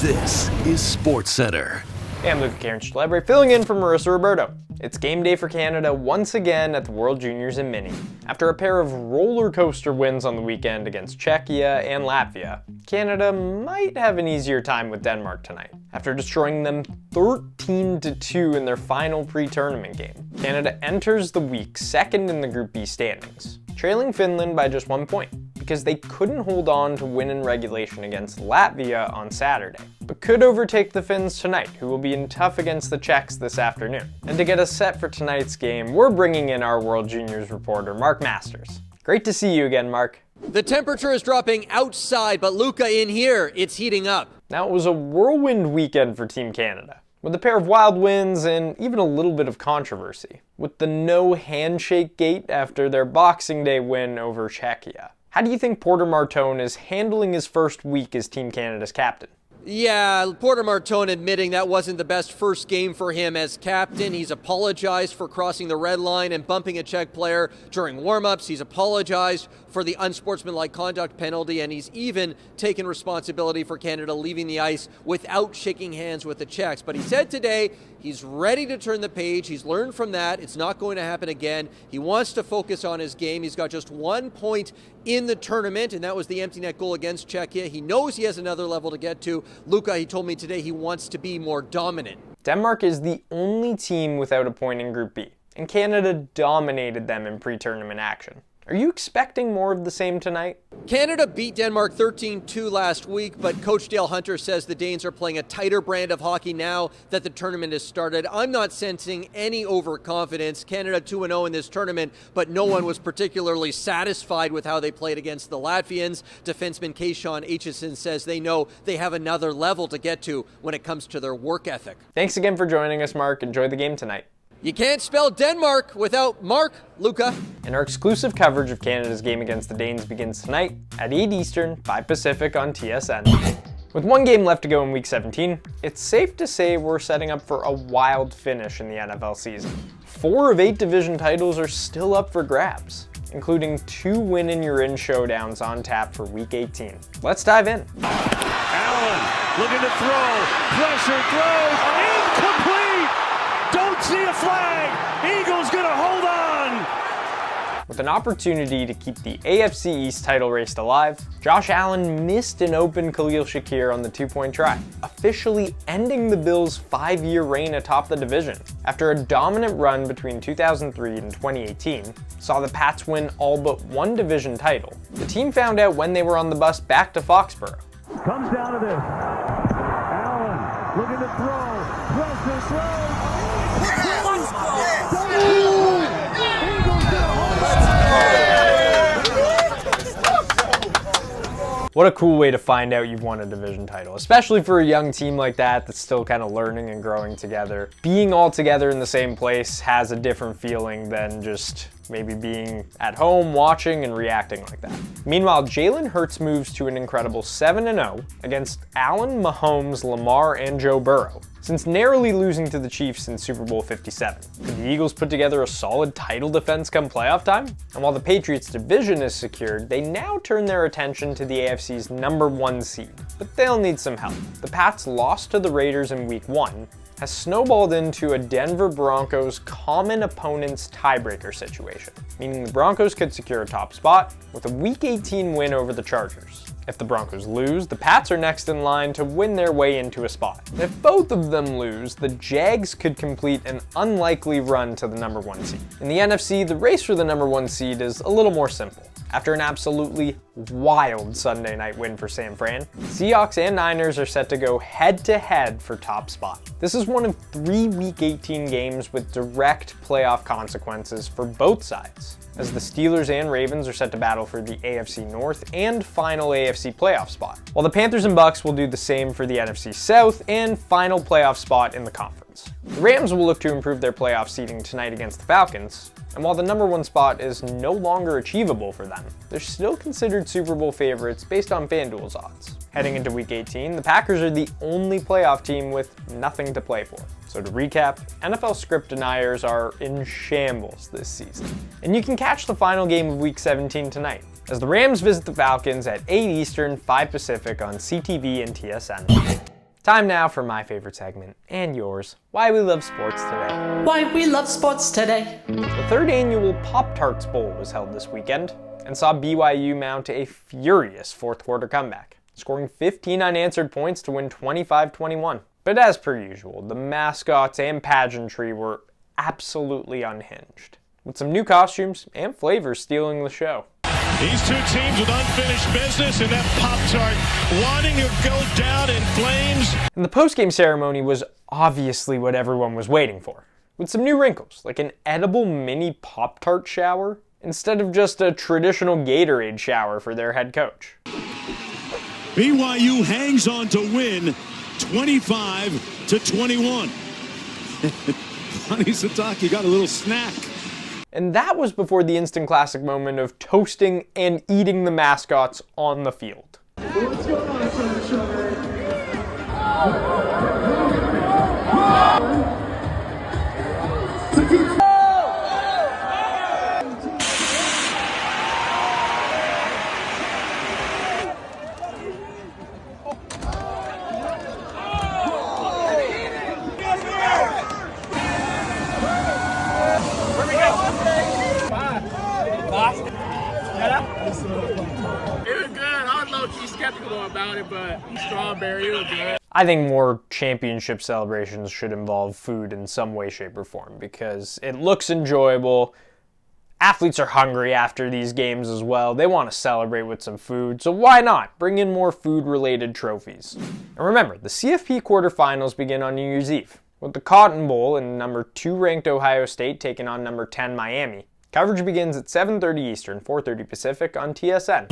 This is Sportscentre. Hey, I'm Luca Cairns, filling in for Marissa Roberto. It's game day for Canada once again at the World Juniors in Mini. After a pair of roller coaster wins on the weekend against Czechia and Latvia, Canada might have an easier time with Denmark tonight. After destroying them 13-2 in their final pre-tournament game, Canada enters the week second in the Group B standings, trailing Finland by just 1 point, because they couldn't hold on to win in regulation against Latvia on Saturday, but could overtake the Finns tonight, who will be in tough against the Czechs this afternoon. And to get us set for tonight's game, we're bringing in our World Juniors reporter, Mark Masters. Great to see you again, Mark. The temperature is dropping outside, but Luca, in here, it's heating up. Now, it was a whirlwind weekend for Team Canada, with a pair of wild wins and even a little bit of controversy, with the no handshake gate after their Boxing Day win over Czechia. How do you think Porter Martone is handling his first week as Team Canada's captain? Yeah, Porter Martone admitting that wasn't the best first game for him as captain. He's apologized for crossing the red line and bumping a Czech player during warm-ups. He's apologized for the unsportsmanlike conduct penalty, and he's even taken responsibility for Canada leaving the ice without shaking hands with the Czechs. But he said today he's ready to turn the page. He's learned from that. It's not going to happen again. He wants to focus on his game. He's got just 1 point in the tournament, and that was the empty net goal against Czechia. He knows he has another level to get to. Luca, he told me today he wants to be more dominant. Denmark is the only team without a point in Group B, and Canada dominated them in pre-tournament action. Are you expecting more of the same tonight? Canada beat Denmark 13-2 last week, but Coach Dale Hunter says the Danes are playing a tighter brand of hockey now that the tournament has started. I'm not sensing any overconfidence. Canada 2-0 in this tournament, but no one was particularly satisfied with how they played against the Latvians. Defenseman Keishawn Aitchison says they know they have another level to get to when it comes to their work ethic. Thanks again for joining us, Mark. Enjoy the game tonight. You can't spell Denmark without Mark, Luca. And our exclusive coverage of Canada's game against the Danes begins tonight at 8 Eastern, 5 Pacific on TSN. With 1 game left to go in Week 17, it's safe to say we're setting up for a wild finish in the NFL season. 4 of 8 division titles are still up for grabs, including 2 win-in-your-in showdowns on tap for Week 18. Let's dive in. Allen looking to throw, pressure throws, incomplete! Don't see a flag! Eagles gonna hold on! With an opportunity to keep the AFC East title race alive, Josh Allen missed an open Khalil Shakir on the 2-point try, officially ending the Bills' 5-year reign atop the division. After a dominant run between 2003 and 2018 saw the Pats win all but 1 division title, the team found out when they were on the bus back to Foxborough. Comes down to this. Allen looking to throw, pressure throws. What a cool way to find out you've won a division title, especially for a young team like that that's still kind of learning and growing together. Being all together in the same place has a different feeling than just maybe being at home watching and reacting like that. Meanwhile, Jalen Hurts moves to an incredible 7-0 against Allen, Mahomes, Lamar, and Joe Burrow, since narrowly losing to the Chiefs in Super Bowl 57. Could the Eagles put together a solid title defense come playoff time? And while the Patriots' division is secured, they now turn their attention to the AFC's #1 seed, but they'll need some help. The Pats lost to the Raiders in Week 1, has snowballed into a Denver Broncos common opponents tiebreaker situation, meaning the Broncos could secure a top spot with a Week 18 win over the Chargers. If the Broncos lose, the Pats are next in line to win their way into a spot. If both of them lose, the Jags could complete an unlikely run to the #1 seed. In the NFC, the race for the #1 seed is a little more simple. After an absolutely wild Sunday night win for San Fran, Seahawks and Niners are set to go head-to-head for top spot. This is one of 3 Week 18 games with direct playoff consequences for both sides, as the Steelers and Ravens are set to battle for the AFC North and final AFC playoff spot, while the Panthers and Bucks will do the same for the NFC South and final playoff spot in the conference. The Rams will look to improve their playoff seeding tonight against the Falcons, and while the #1 spot is no longer achievable for them, they're still considered Super Bowl favorites based on FanDuel's odds. Heading into Week 18, the Packers are the only playoff team with nothing to play for. So to recap, NFL script deniers are in shambles this season. And you can catch the final game of Week 17 tonight, as the Rams visit the Falcons at 8 Eastern, 5 Pacific on CTV and TSN. Time now for my favorite segment, and yours, Why We Love Sports Today. Why we love sports today. The third annual Pop-Tarts Bowl was held this weekend and saw BYU mount a furious fourth quarter comeback, scoring 15 unanswered points to win 25-21. But as per usual, the mascots and pageantry were absolutely unhinged, with some new costumes and flavors stealing the show. These two teams with unfinished business, and that Pop-Tart wanting to go down in flames. And the post-game ceremony was obviously what everyone was waiting for, with some new wrinkles, like an edible mini Pop-Tart shower, instead of just a traditional Gatorade shower for their head coach. BYU hangs on to win 25-21. Honey Sataki got a little snack. And that was before the instant classic moment of toasting and eating the mascots on the field. What's going on from the show, man? It was good. I was low-key skeptical about it, but strawberry, it was good. I think more championship celebrations should involve food in some way, shape, or form because it looks enjoyable. Athletes are hungry after these games as well. They want to celebrate with some food, so why not bring in more food-related trophies? And remember, the CFP quarterfinals begin on New Year's Eve, with the Cotton Bowl and number 2 ranked Ohio State taking on number 10 Miami. Coverage begins at 7:30 Eastern, 4:30 Pacific on TSN.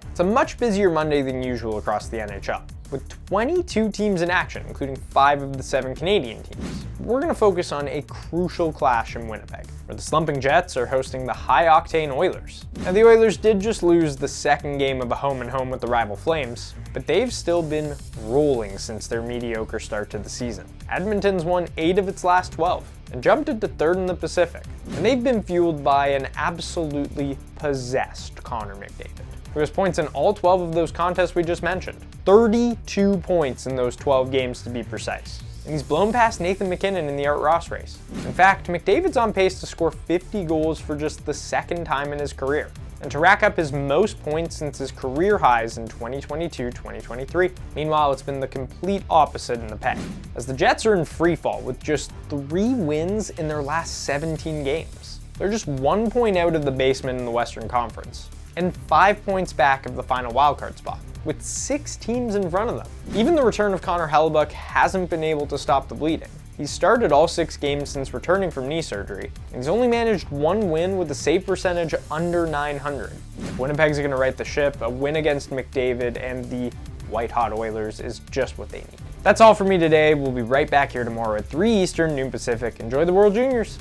It's a much busier Monday than usual across the NHL, with 22 teams in action, including 5 of the 7 Canadian teams. We're going to focus on a crucial clash in Winnipeg, where the slumping Jets are hosting the high-octane Oilers. Now, the Oilers did just lose the second game of a home-and-home with the rival Flames, but they've still been rolling since their mediocre start to the season. Edmonton's won 8 of its last 12, and jumped into 3rd in the Pacific, and they've been fueled by an absolutely possessed Connor McDavid, who has points in all 12 of those contests we just mentioned. 32 points in those 12 games to be precise. And he's blown past Nathan MacKinnon in the Art Ross race. In fact, McDavid's on pace to score 50 goals for just the second time in his career, and to rack up his most points since his career highs in 2022-2023. Meanwhile, it's been the complete opposite in the pen, as the Jets are in free fall with just 3 wins in their last 17 games. They're just 1 point out of the basement in the Western Conference, and 5 points back of the final wildcard spot, with 6 teams in front of them. Even the return of Connor Hellebuyck hasn't been able to stop the bleeding. He's started all 6 games since returning from knee surgery, and he's only managed 1 win with a save percentage under .900. If Winnipeg's going to right the ship, a win against McDavid and the white-hot Oilers is just what they need. That's all for me today. We'll be right back here tomorrow at 3 Eastern, noon Pacific. Enjoy the World Juniors!